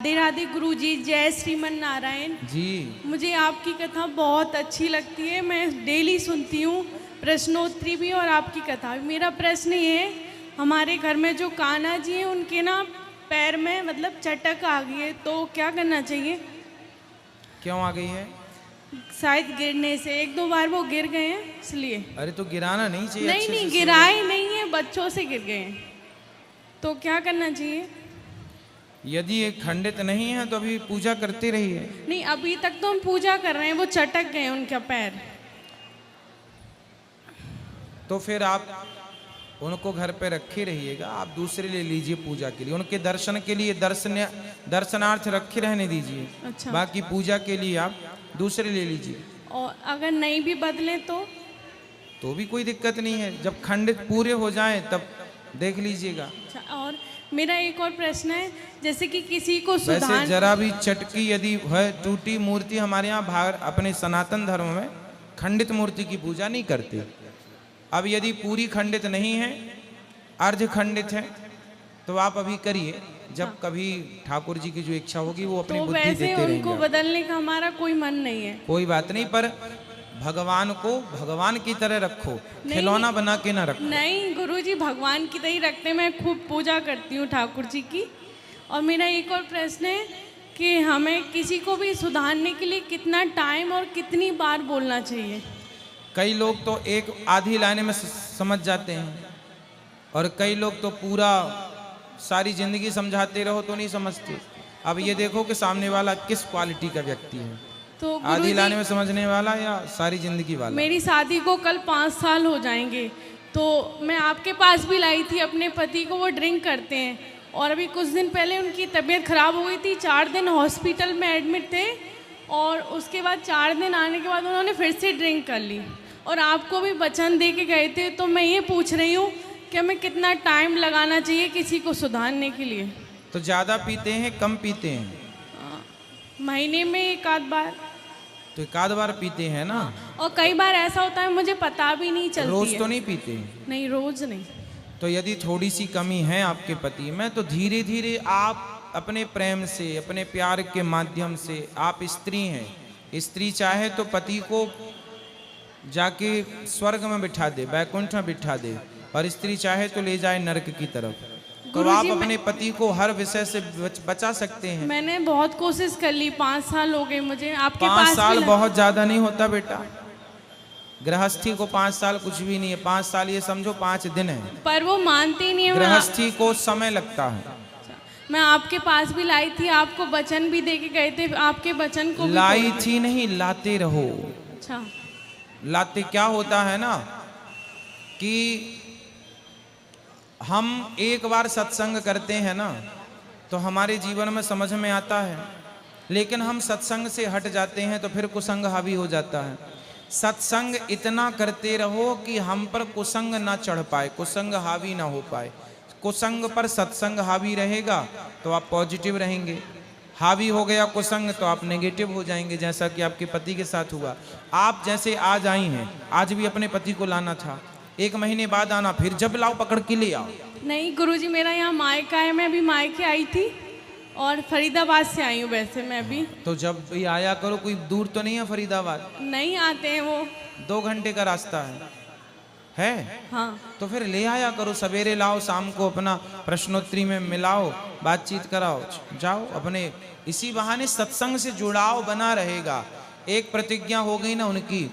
राधे राधे गुरुजी, जय श्रीमन नारायण जी। मुझे आपकी कथा बहुत अच्छी लगती है। मैं डेली सुनती हूँ, प्रश्नोत्तरी भी और आपकी कथा भी। मेरा प्रश्न ये है, हमारे घर में जो कान्हा जी हैं उनके ना पैर में मतलब चटक आ गई है, तो क्या करना चाहिए? क्यों आ गई है? शायद गिरने से, एक दो बार वो गिर गए हैं इसलिए। अरे तो गिराना नहीं चाहिए। नहीं अच्छे नहीं, से गिराए नहीं है, बच्चों से गिर गए हैं, तो क्या करना चाहिए? यदि ये खंडित नहीं है तो अभी पूजा करते रहिए। नहीं, अभी तक तो हम पूजा कर रहे हैं, वो चटक गए उनका पैर। तो फिर आप उनको घर पे रखे रहिएगा, आप दूसरे ले लीजिए पूजा के लिए, उनके दर्शन के लिए दर्शनार्थ रखे रहने दीजिए। अच्छा। बाकी पूजा के लिए आप दूसरे ले लीजिए। और अगर नहीं भी बदले तो भी कोई दिक्कत नहीं है, जब खंडित पूरे हो जाएं तब देख लीजिएगा। अच्छा। और मेरा एक और प्रश्न है, जैसे कि किसी को वैसे सुधार जरा भी चटकी यदि है, टूटी मूर्ति हमारे यहाँ भाग अपने सनातन धर्म में खंडित मूर्ति की पूजा नहीं करते। अब यदि पूरी खंडित नहीं है, अर्ध खंडित है, तो आप अभी करिए, जब कभी ठाकुर जी की जो इच्छा होगी वो अपनी तो बुद्धि वैसे देते रहेंगे। उनको बदलने का हमारा कोई मन नहीं है। कोई बात नहीं, पर भगवान को भगवान की तरह रखो, खिलौना बना के ना रखो। नहीं गुरुजी, भगवान की तरह रखते, मैं खूब पूजा करती हूँ ठाकुर जी की। और मेरा एक और प्रश्न है कि हमें किसी को भी सुधारने के लिए कितना टाइम और कितनी बार बोलना चाहिए? कई लोग तो एक आधी लाइन में समझ जाते हैं, और कई लोग तो पूरा सारी जिंदगी समझाते रहो तो नहीं समझते। अब ये देखो कि सामने वाला किस क्वालिटी का व्यक्ति है, तो आधी लाइन में समझने वाला या सारी जिंदगी वाला। मेरी शादी को कल 5 साल हो जाएंगे, तो मैं आपके पास भी लाई थी अपने पति को, वो ड्रिंक करते हैं, और अभी कुछ दिन पहले उनकी तबीयत खराब हो गई थी, 4 दिन हॉस्पिटल में एडमिट थे, और उसके बाद 4 दिन आने के बाद उन्होंने फिर से ड्रिंक कर ली, और आपको भी वचन दे के गए थे। तो मैं ये पूछ रही हूँ कि हमें कितना टाइम लगाना चाहिए किसी को सुधारने के लिए? तो ज्यादा पीते हैं कम पीते हैं? महीने में एक आध बार। तो एक आध बार पीते हैं ना। और कई बार ऐसा होता है मुझे पता भी नहीं चलती रोज है। तो नहीं पीते? नहीं, रोज नहीं। तो यदि थोड़ी सी कमी है आपके पति में, तो धीरे धीरे आप अपने प्रेम से, अपने प्यार के माध्यम से, आप स्त्री हैं, स्त्री चाहे तो पति को जाके स्वर्ग में बिठा दे, बैकुंठ में बिठा दे, और स्त्री चाहे तो ले जाए नरक की तरफ। तो आप अपने पति को हर विषय से बचा सकते हैं। मैंने बहुत कोशिश कर ली, 5 साल हो गए मुझे आपके 5 साल बहुत ज्यादा नहीं होता बेटा, गृहस्थी को 5 साल कुछ भी नहीं है। 5 साल ये समझो 5 दिन है, पर वो मानते ही नहीं है। गृहस्थी को समय लगता है। मैं आपके पास भी लाई थी, आपको वचन भी दे के गए थे, आपके वचन को लाई थी नहीं, लाते रहो। अच्छा। लाते क्या होता है ना कि हम एक बार सत्संग करते हैं ना तो हमारे जीवन में समझ में आता है, लेकिन हम सत्संग से हट जाते हैं तो फिर कुसंग हावी हो जाता है। सत्संग इतना करते रहो कि हम पर कुसंग ना चढ़ पाए, कुसंग हावी ना हो पाए। कुसंग पर सत्संग हावी रहेगा तो आप पॉजिटिव रहेंगे, हावी हो गया कुसंग तो आप नेगेटिव हो जाएंगे, जैसा कि आपके पति के साथ हुआ। आप जैसे आज आई हैं, आज भी अपने पति को लाना था, 1 महीने बाद आना, फिर जब लाओ पकड़ के ले आओ। नहीं गुरुजी, मेरा यहाँ मायका है, मैं अभी मायके आई थी और फरीदाबाद से आई हूँ वैसे मैं भी। तो जब भी आया करो, कोई दूर तो नहीं है फरीदाबाद? नहीं आते हैं वो, 2 घंटे का रास्ता है? हाँ। तो फिर ले आया करो, सवेरे लाओ, शाम को अपना प्रश्नोत्तरी में मिलाओ, बातचीत कराओ, जाओ अपने। इसी बहाने सत्संग से जुड़ाव बना रहेगा। एक प्रतिज्ञा हो गई ना उनकी,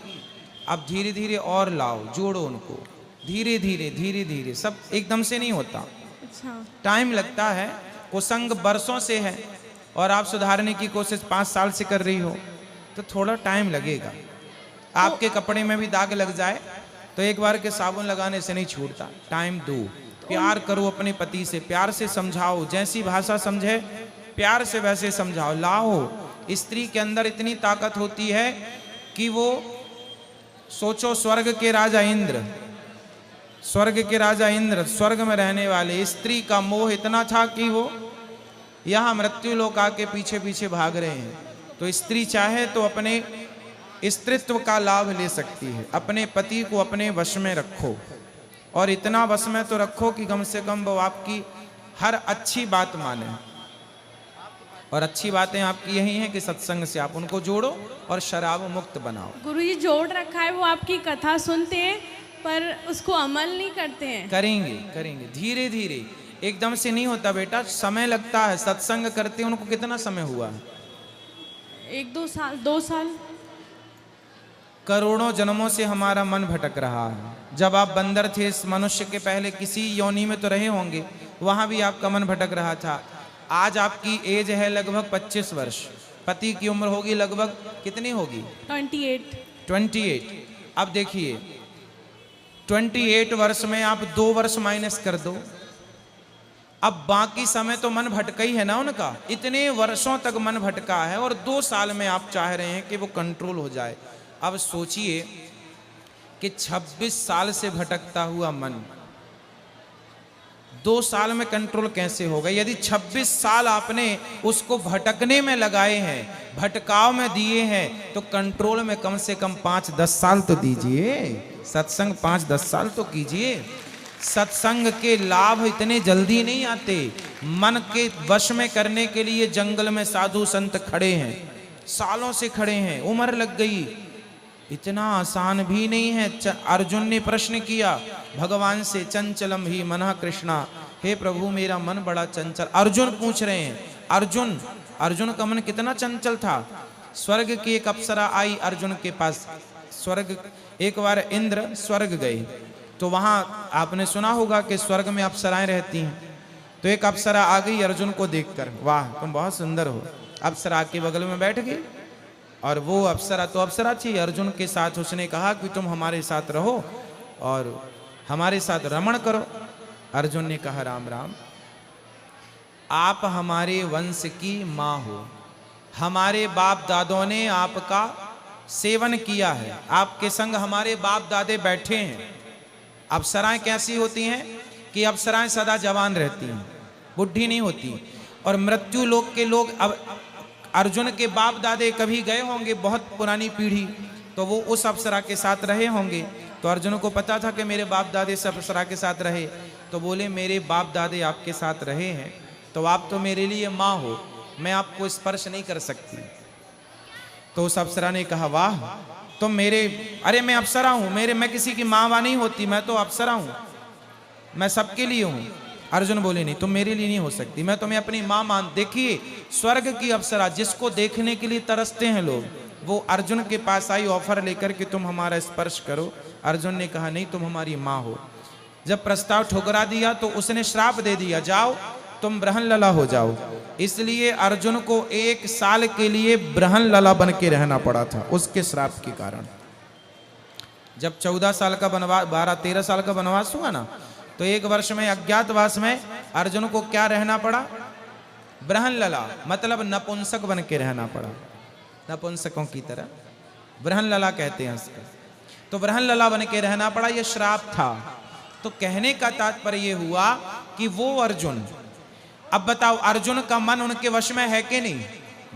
अब धीरे धीरे और लाओ, जोड़ो उनको, धीरे धीरे धीरे धीरे, सब एकदम से नहीं होता। अच्छा। टाइम लगता है, कुसंग बरसों से है और आप सुधारने की कोशिश 5 साल से कर रही हो, तो थोड़ा टाइम लगेगा। आपके कपड़े में भी दाग लग जाए तो एक बार के साबुन लगाने से नहीं छूटता, टाइम दो। प्यार करो अपने पति से, प्यार से समझाओ, जैसी भाषा समझे प्यार से वैसे समझाओ, लाओ। स्त्री के अंदर इतनी ताकत होती है कि वो, सोचो स्वर्ग के राजा इंद्र, स्वर्ग के राजा इंद्र, स्वर्ग में रहने वाले, स्त्री का मोह इतना था कि वो यहाँ मृत्यु लोक आके पीछे पीछे भाग रहे हैं। तो स्त्री चाहे तो अपने स्त्रीत्व का लाभ ले सकती है। अपने पति को अपने वश में रखो, और इतना वश में तो रखो कि कम से कम वो आपकी हर अच्छी बात माने। और अच्छी बातें आपकी यही हैं कि सत्संग से आप उनको जोड़ो और शराब मुक्त बनाओ। गुरुजी जोड़ रखा है, वो आपकी कथा सुनते हैं पर उसको अमल नहीं करते हैं। करेंगे करेंगे धीरे धीरे, एकदम से नहीं होता बेटा, समय लगता है। सत्संग करते उनको कितना समय हुआ है? 1-2 साल, 2 साल। करोड़ों जन्मों से हमारा मन भटक रहा है। जब आप बंदर थे इस मनुष्य के पहले किसी योनि में तो रहे होंगे, वहां भी आपका मन भटक रहा था। आज आपकी एज है लगभग 25 वर्ष, पति की उम्र होगी लगभग कितनी होगी? 28। अब देखिए 28 वर्ष में आप 2 वर्ष माइनस कर दो, अब बाकी समय तो मन भटका ही है ना उनका। इतने वर्षों तक मन भटका है और 2 साल में आप चाह रहे हैं कि वो कंट्रोल हो जाए। अब सोचिए कि 26 साल से भटकता हुआ मन 2 साल में कंट्रोल कैसे होगा? यदि 26 साल आपने उसको भटकने में लगाए हैं, भटकाव में दिए हैं, तो कंट्रोल में कम से कम 5-10 साल तो दीजिए। सत्संग 5-10 साल तो कीजिए। सत्संग के लाभ इतने जल्दी नहीं आते। मन के वश में करने के लिए जंगल में साधु संत खड़े हैं, सालों से खड़े हैं, उम्र लग गई, इतना आसान भी नहीं है। अर्जुन ने प्रश्न किया भगवान से, चंचलम ही मनः कृष्णा, हे प्रभु मेरा मन बड़ा चंचल। अर्जुन पूछ रहे हैं, अर्जुन का मन कितना चंचल था। स्वर्ग की एक अप्सरा आई अर्जुन के पास। स्वर्ग, एक बार इंद्र स्वर्ग गए तो वहां आपने सुना होगा कि स्वर्ग में अप्सराएं रहती हैं। तो एक अप्सरा आ गई अर्जुन को देखकर, वाह तुम बहुत सुंदर हो। अप्सरा के बगल में बैठ गई और वो अप्सरा तो अप्सरा थी। अर्जुन के साथ उसने कहा कि तुम हमारे साथ रहो और हमारे साथ रमण करो। अर्जुन ने कहा राम राम, आप हमारे वंश की माँ हो, हमारे बाप दादों ने आपका सेवन किया है, आपके संग हमारे बाप दादे बैठे हैं। अप्सराएं कैसी होती हैं कि अप्सराएं सदा जवान रहती हैं, बुढ़ी नहीं होती। और मृत्यु लोक के लोग, अब अर्जुन के बाप दादे कभी गए होंगे बहुत पुरानी पीढ़ी, तो वो उस अप्सरा के साथ रहे होंगे। तो अर्जुन को पता था कि मेरे बाप दादे से अप्सरा के साथ रहे, तो बोले मेरे बाप दादे आपके साथ रहे हैं तो आप तो मेरे लिए माँ हो, मैं आपको स्पर्श नहीं कर सकती। तो उस अप्सरा ने कहा वाह तुम मेरे, अरे मैं अप्सरा हूँ, मैं किसी की माँ नहीं होती, मैं तो अप्सरा हूँ, मैं सबके लिए हूँ। अर्जुन बोले नहीं तुम मेरे लिए नहीं हो सकती, मैं तुम्हें अपनी माँ मान। देखिए स्वर्ग की अप्सरा जिसको देखने के लिए तरसते हैं लोग, वो अर्जुन के पास आई ऑफर लेकर कि तुम हमारा स्पर्श करो। अर्जुन ने कहा नहीं तुम हमारी माँ हो। जब प्रस्ताव ठुकरा दिया तो उसने श्राप दे दिया, जाओ तुम ब्रहन लला हो जाओ। इसलिए अर्जुन को 1 साल के लिए ब्रहन लला बन के रहना पड़ा था उसके श्राप के कारण। जब 14 साल का वनवास, 12-13 साल का वनवास हुआ ना, तो 1 वर्ष में अज्ञातवास में अर्जुन को क्या रहना पड़ा? ब्रहन लला, मतलब नपुंसक बन के रहना पड़ा, नपुंसकों की तरह ब्रहन लला कहते हैं उसको। तो ब्रहन लला बन के रहना पड़ा, यह श्राप था। तो कहने का तात्पर्य यह हुआ कि वो अर्जुन, अब बताओ अर्जुन का मन उनके वश में है कि नहीं?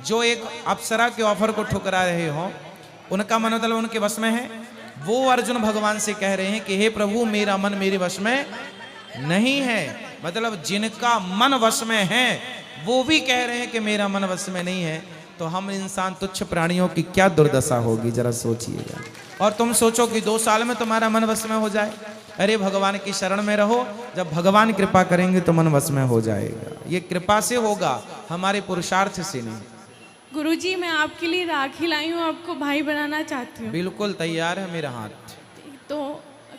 जो एक अप्सरा के ऑफर को ठुकरा रहे हो, उनका मन मतलब उनके वश में है। वो अर्जुन भगवान से कह रहे हैं कि हे प्रभु मेरा मन मेरे वश में नहीं है। मतलब जिनका मन वश में है वो भी कह रहे हैं कि मेरा मन वश में नहीं है, तो हम इंसान तुच्छ प्राणियों की क्या दुर्दशा होगी, जरा सोचिएगा। और तुम सोचो कि 2 साल में तुम्हारा मन वश में हो जाए। अरे भगवान की शरण में रहो, जब भगवान कृपा करेंगे तो मन वश में हो जाएगा। ये कृपा से होगा, हमारे पुरुषार्थ से नहीं। गुरुजी मैं आपके लिए राखी लाई हूँ, आपको भाई बनाना चाहती हूँ। बिल्कुल तैयार है मेरा हाथ। तो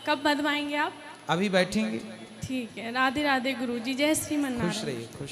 कब बंधवाएंगे आप? अभी बैठेंगे। ठीक है, राधे राधे गुरुजी, जय श्री मन्नारायण। खुश रहिए, खुश।